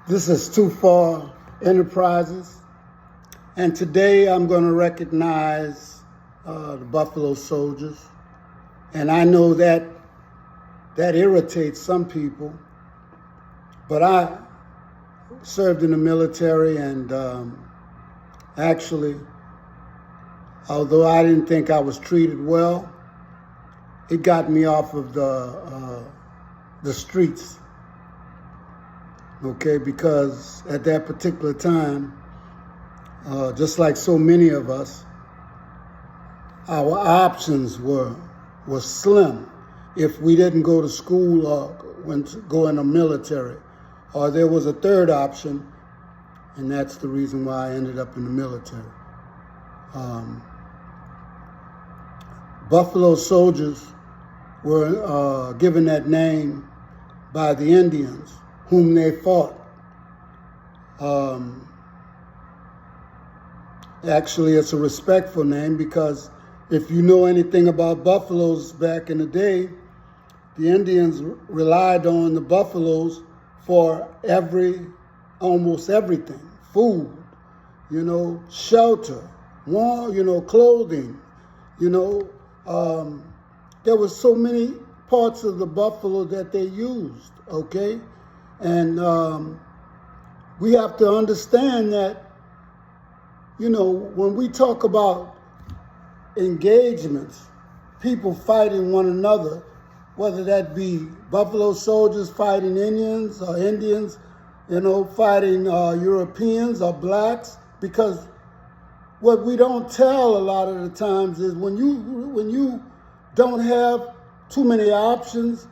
This is Too Far Enterprises, and today I'm going to recognize the Buffalo Soldiers. And I know that irritates some people, but I served in the military, and actually, although I didn't think I was treated well, it got me off of the streets. Okay, because at that particular time, just like so many of us, our options were slim. If we didn't go to school or go in the military, or there was a third option, and that's the reason why I ended up in the military. Buffalo Soldiers were given that name by the Indians whom they fought. Actually, it's a respectful name because if you know anything about buffaloes back in the day, the Indians relied on the buffaloes for almost everything. Food, shelter, warm, clothing, there were so many parts of the buffalo that they used, okay? And we have to understand that, when we talk about engagements, people fighting one another, whether that be Buffalo Soldiers fighting Indians or Indians, fighting Europeans or blacks, because what we don't tell a lot of the times is when you don't have too many options,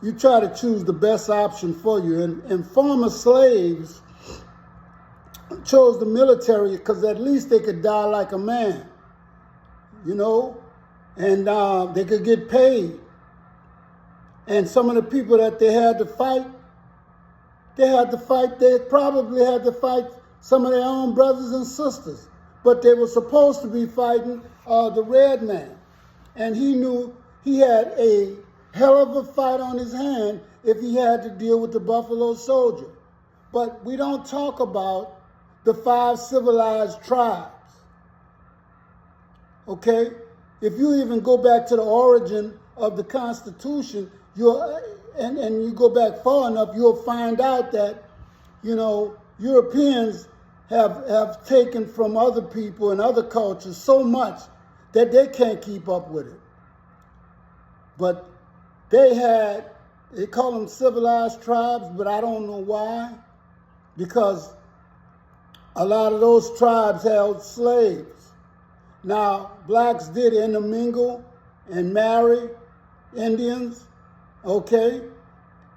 you try to choose the best option for you. And former slaves chose the military because at least they could die like a man, and they could get paid. And some of the people that they had to fight, they probably had to fight some of their own brothers and sisters. But they were supposed to be fighting the red man. And he knew he had a hell of a fight on his hand if he had to deal with the Buffalo Soldier. But we don't talk about the 5 civilized tribes, okay? If you even go back to the origin of the Constitution, and you go back far enough, you'll find out that, Europeans have taken from other people and other cultures so much that they can't keep up with it. But they call them civilized tribes, but I don't know why, because a lot of those tribes held slaves. Now, blacks did intermingle and marry Indians, okay?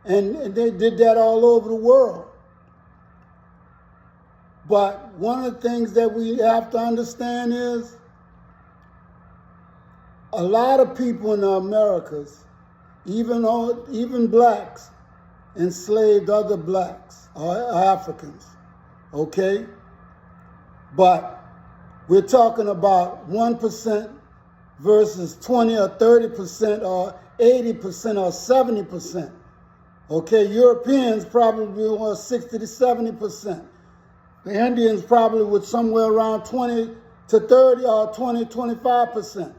And they did that all over the world. But one of the things that we have to understand is a lot of people in the Americas, even blacks, enslaved other blacks or Africans, okay? But we're talking about 1% versus 20 or 30% or 80% or 70%. Okay, Europeans probably were 60 to 70%. The Indians probably were somewhere around 20 to 30 or 20, 25%.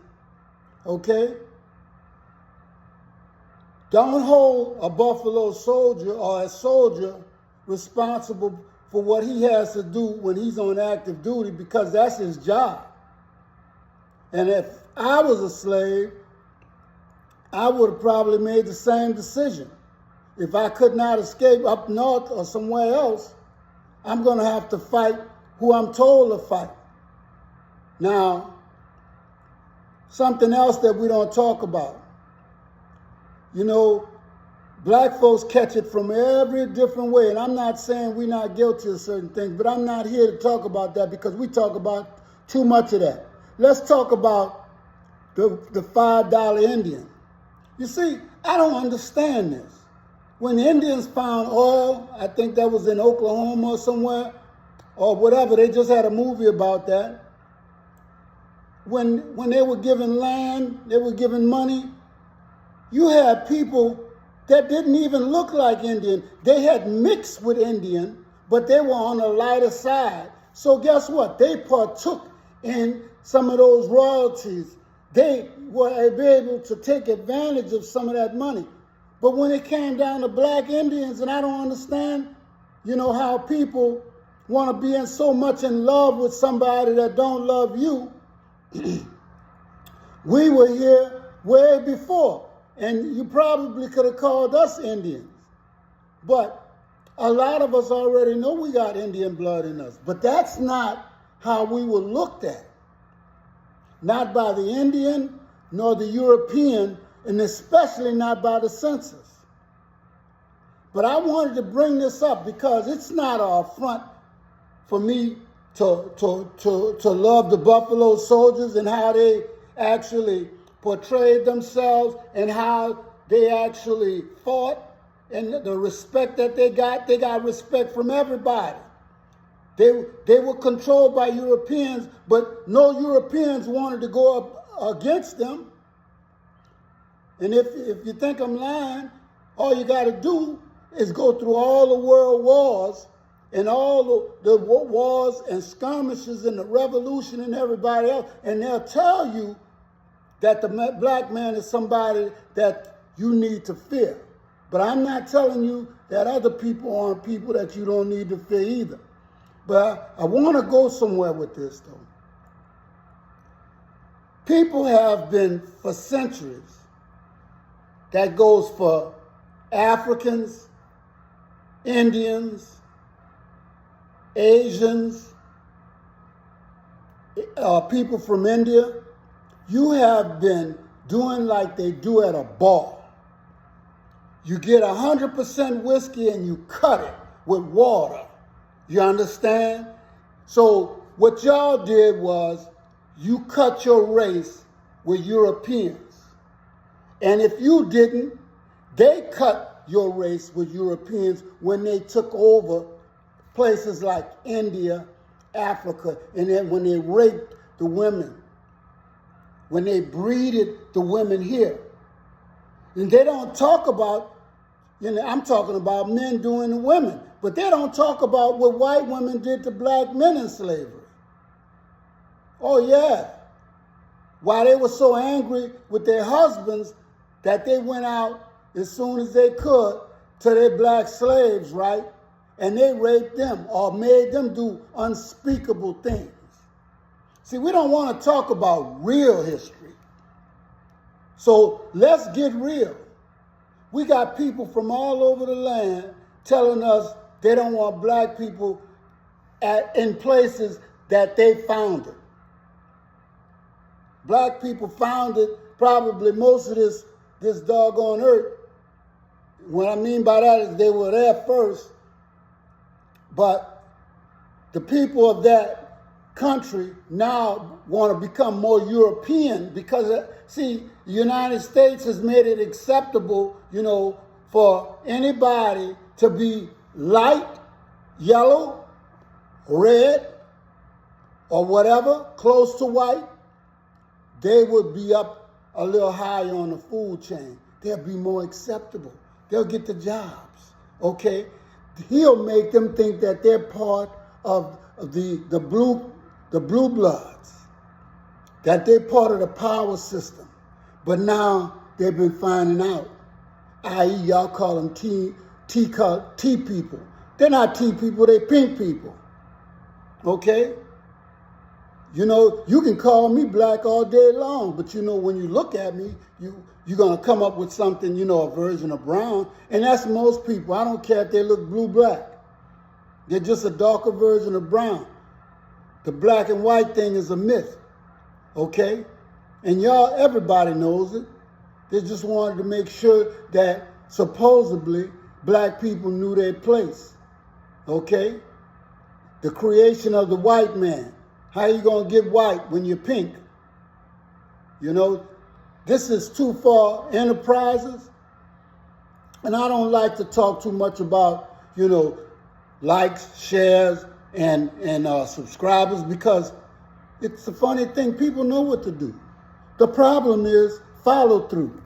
Okay? Don't hold a Buffalo Soldier or a soldier responsible for what he has to do when he's on active duty, because that's his job. And if I was a slave, I would have probably made the same decision. If I could not escape up north or somewhere else, I'm going to have to fight who I'm told to fight. Now, something else that we don't talk about. Black folks catch it from every different way. And I'm not saying we're not guilty of certain things, but I'm not here to talk about that because we talk about too much of that. Let's talk about the $5 Indian. You see, I don't understand this. When the Indians found oil, I think that was in Oklahoma or somewhere, or whatever, they just had a movie about that. When they were given land, they were given money, you had people that didn't even look like Indian. They had mixed with Indian but they were on the lighter side. So guess what? They partook in some of those royalties. They were able to take advantage of some of that money. But when it came down to black Indians, and I don't understand, how people want to be so much in love with somebody that don't love you. We were here way before, and you probably could have called us Indians. But a lot of us already know we got Indian blood in us. But that's not how we were looked at. Not by the Indian, nor the European, and especially not by the census. But I wanted to bring this up because it's not an affront for me to love the Buffalo Soldiers and how they actually portrayed themselves and how they actually fought and the respect that they got respect from everybody. They were controlled by Europeans, but no Europeans wanted to go up against them. And if you think I'm lying, all you got to do is go through all the world wars and all the wars and skirmishes and the revolution and everybody else, and they'll tell you that the black man is somebody that you need to fear. But I'm not telling you that other people aren't people that you don't need to fear either. But I want to go somewhere with this, though. People have been, for centuries, that goes for Africans, Indians, Asians, people from India. You have been doing like they do at a bar. You get 100% whiskey and you cut it with water. You understand? So what y'all did was you cut your race with Europeans. And if you didn't, they cut your race with Europeans when they took over places like India, Africa, and then when they raped the women, when they breeded the women here. And they don't talk about, I'm talking about men doing to women, but they don't talk about what white women did to black men in slavery. Oh yeah. Why they were so angry with their husbands that they went out as soon as they could to their black slaves, right? And they raped them or made them do unspeakable things. See, we don't want to talk about real history. So let's get real. We got people from all over the land telling us they don't want black people in places that they founded. Black people founded probably most of this doggone earth. What I mean by that is they were there first, but the people of that country now want to become more European because, see, the United States has made it acceptable, for anybody to be light, yellow, red, or whatever, close to white. They would be up a little higher on the food chain. They'll be more acceptable. They'll get the jobs, okay? He'll make them think that they're part of the blue bloods, that they're part of the power system. But now they've been finding out, i.e. y'all call them T people. They're not T people, they're pink people, okay? You can call me black all day long, but when you look at me, you're going to come up with something, a version of brown. And that's most people. I don't care if they look blue-black. They're just a darker version of brown. The black and white thing is a myth, okay? And everybody knows it. They just wanted to make sure that supposedly black people knew their place, okay? The creation of the white man. How you going to get white when you're pink? This is too far enterprises. And I don't like to talk too much about, likes, shares, and subscribers because it's a funny thing. People know what to do. The problem is follow through.